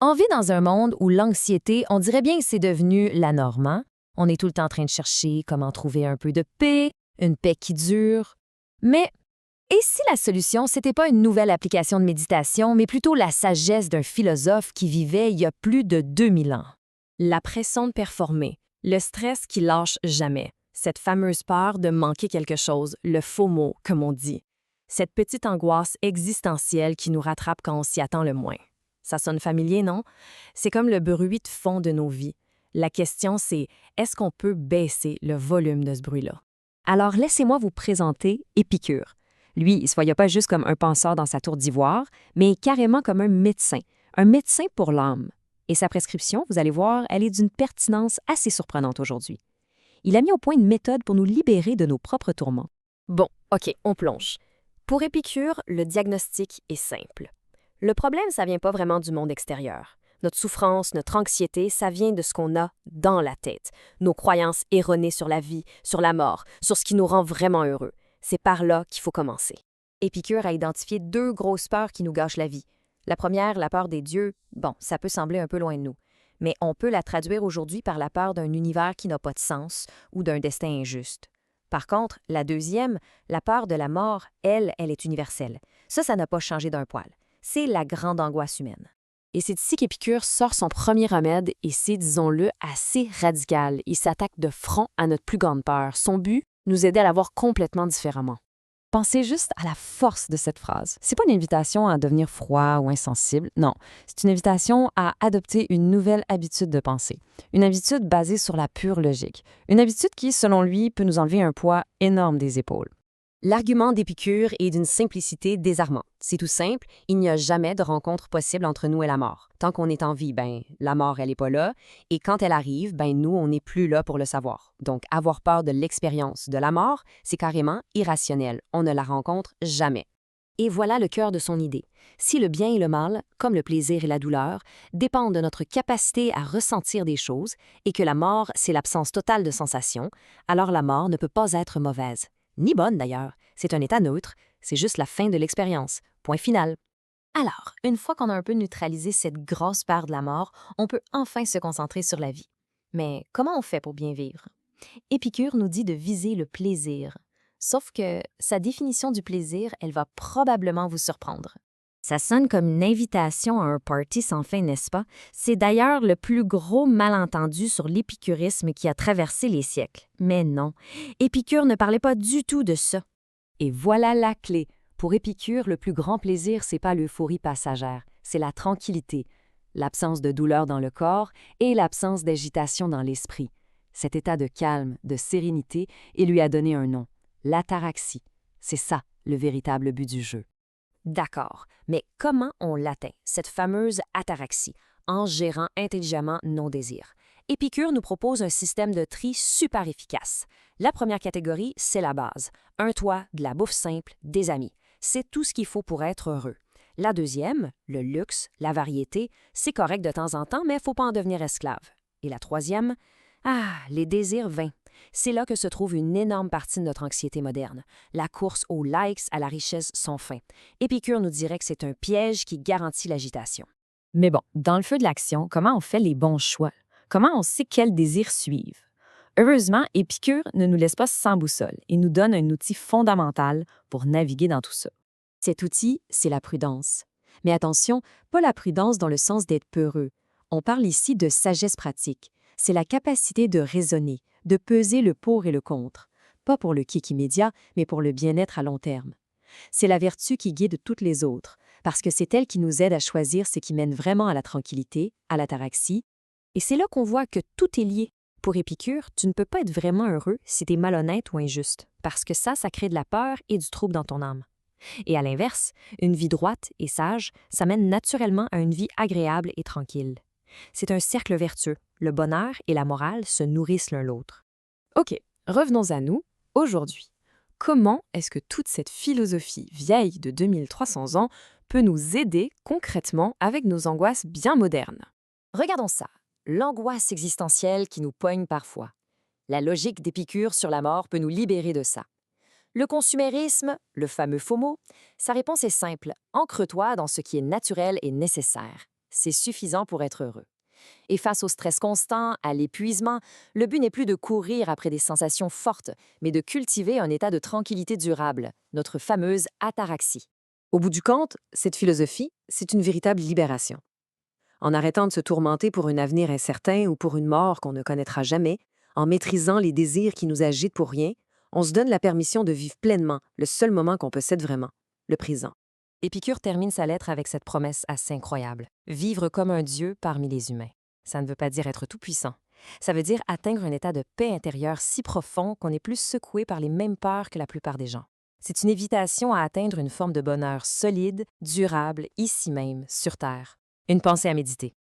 On vit dans un monde où l'anxiété, on dirait bien que c'est devenu la norme, hein? On est tout le temps en train de chercher comment trouver un peu de paix, une paix qui dure. Mais et si la solution, c'était pas une nouvelle application de méditation, mais plutôt la sagesse d'un philosophe qui vivait il y a plus de 2000 ans? La pression de performer, le stress qui lâche jamais, cette fameuse peur de manquer quelque chose, le FOMO, comme on dit. Cette petite angoisse existentielle qui nous rattrape quand on s'y attend le moins. Ça sonne familier, non? C'est comme le bruit de fond de nos vies. La question, c'est est-ce qu'on peut baisser le volume de ce bruit-là? Alors laissez-moi vous présenter Épicure. Lui, il ne se voyait pas juste comme un penseur dans sa tour d'ivoire, mais carrément comme un médecin pour l'âme. Et sa prescription, vous allez voir, elle est d'une pertinence assez surprenante aujourd'hui. Il a mis au point une méthode pour nous libérer de nos propres tourments. Bon, OK, on plonge. Pour Épicure, le diagnostic est simple. Le problème, ça vient pas vraiment du monde extérieur. Notre souffrance, notre anxiété, ça vient de ce qu'on a dans la tête. Nos croyances erronées sur la vie, sur la mort, sur ce qui nous rend vraiment heureux. C'est par là qu'il faut commencer. Épicure a identifié deux grosses peurs qui nous gâchent la vie. La première, la peur des dieux, bon, ça peut sembler un peu loin de nous. Mais on peut la traduire aujourd'hui par la peur d'un univers qui n'a pas de sens ou d'un destin injuste. Par contre, la deuxième, la peur de la mort, elle est universelle. Ça n'a pas changé d'un poil. C'est la grande angoisse humaine. Et c'est ici qu'Épicure sort son premier remède et c'est, disons-le, assez radical. Il s'attaque de front à notre plus grande peur. Son but, nous aider à la voir complètement différemment. Pensez juste à la force de cette phrase. C'est pas une invitation à devenir froid ou insensible, non. C'est une invitation à adopter une nouvelle habitude de pensée. Une habitude basée sur la pure logique. Une habitude qui, selon lui, peut nous enlever un poids énorme des épaules. L'argument d'Épicure est d'une simplicité désarmante. C'est tout simple, il n'y a jamais de rencontre possible entre nous et la mort. Tant qu'on est en vie, la mort, elle n'est pas là. Et quand elle arrive, nous, on n'est plus là pour le savoir. Donc, avoir peur de l'expérience de la mort, c'est carrément irrationnel. On ne la rencontre jamais. Et voilà le cœur de son idée. Si le bien et le mal, comme le plaisir et la douleur, dépendent de notre capacité à ressentir des choses et que la mort, c'est l'absence totale de sensations, alors la mort ne peut pas être mauvaise. Ni bonne d'ailleurs, c'est un état neutre, c'est juste la fin de l'expérience. Point final. Alors, une fois qu'on a un peu neutralisé cette grosse peur de la mort, on peut enfin se concentrer sur la vie. Mais comment on fait pour bien vivre? Épicure nous dit de viser le plaisir. Sauf que sa définition du plaisir, elle va probablement vous surprendre. Ça sonne comme une invitation à un party sans fin, n'est-ce pas? C'est d'ailleurs le plus gros malentendu sur l'épicurisme qui a traversé les siècles. Mais non, Épicure ne parlait pas du tout de ça. Et voilà la clé. Pour Épicure, le plus grand plaisir, c'est pas l'euphorie passagère, c'est la tranquillité, l'absence de douleur dans le corps et l'absence d'agitation dans l'esprit. Cet état de calme, de sérénité, il lui a donné un nom, l'ataraxie. C'est ça, le véritable but du jeu. D'accord, mais comment on l'atteint, cette fameuse ataraxie, en gérant intelligemment nos désirs? Épicure nous propose un système de tri super efficace. La première catégorie, c'est la base. Un toit, de la bouffe simple, des amis. C'est tout ce qu'il faut pour être heureux. La deuxième, le luxe, la variété, c'est correct de temps en temps, mais il ne faut pas en devenir esclave. Et la troisième, les désirs vains. C'est là que se trouve une énorme partie de notre anxiété moderne. La course aux likes, à la richesse sans fin. Épicure nous dirait que c'est un piège qui garantit l'agitation. Mais bon, dans le feu de l'action, comment on fait les bons choix? Comment on sait quels désirs suivre? Heureusement, Épicure ne nous laisse pas sans boussole et nous donne un outil fondamental pour naviguer dans tout ça. Cet outil, c'est la prudence. Mais attention, pas la prudence dans le sens d'être peureux. On parle ici de sagesse pratique. C'est la capacité de raisonner, de peser le pour et le contre. Pas pour le kick immédiat, mais pour le bien-être à long terme. C'est la vertu qui guide toutes les autres, parce que c'est elle qui nous aide à choisir ce qui mène vraiment à la tranquillité, à l'ataraxie. Et c'est là qu'on voit que tout est lié. Pour Épicure, tu ne peux pas être vraiment heureux si tu es malhonnête ou injuste, parce que ça crée de la peur et du trouble dans ton âme. Et à l'inverse, une vie droite et sage, ça mène naturellement à une vie agréable et tranquille. C'est un cercle vertueux. Le bonheur et la morale se nourrissent l'un l'autre. OK, revenons à nous, aujourd'hui. Comment est-ce que toute cette philosophie vieille de 2300 ans peut nous aider concrètement avec nos angoisses bien modernes? Regardons ça, l'angoisse existentielle qui nous poigne parfois. La logique d'Épicure sur la mort peut nous libérer de ça. Le consumérisme, le fameux FOMO, sa réponse est simple, ancre-toi dans ce qui est naturel et nécessaire. c'est suffisant pour être heureux. Et face au stress constant, à l'épuisement, le but n'est plus de courir après des sensations fortes, mais de cultiver un état de tranquillité durable, notre fameuse ataraxie. Au bout du compte, cette philosophie, c'est une véritable libération. En arrêtant de se tourmenter pour un avenir incertain ou pour une mort qu'on ne connaîtra jamais, en maîtrisant les désirs qui nous agitent pour rien, on se donne la permission de vivre pleinement le seul moment qu'on possède vraiment, le présent. Épicure termine sa lettre avec cette promesse assez incroyable. Vivre comme un dieu parmi les humains. Ça ne veut pas dire être tout-puissant. Ça veut dire atteindre un état de paix intérieure si profond qu'on est plus secoué par les mêmes peurs que la plupart des gens. C'est une invitation à atteindre une forme de bonheur solide, durable, ici même, sur Terre. Une pensée à méditer.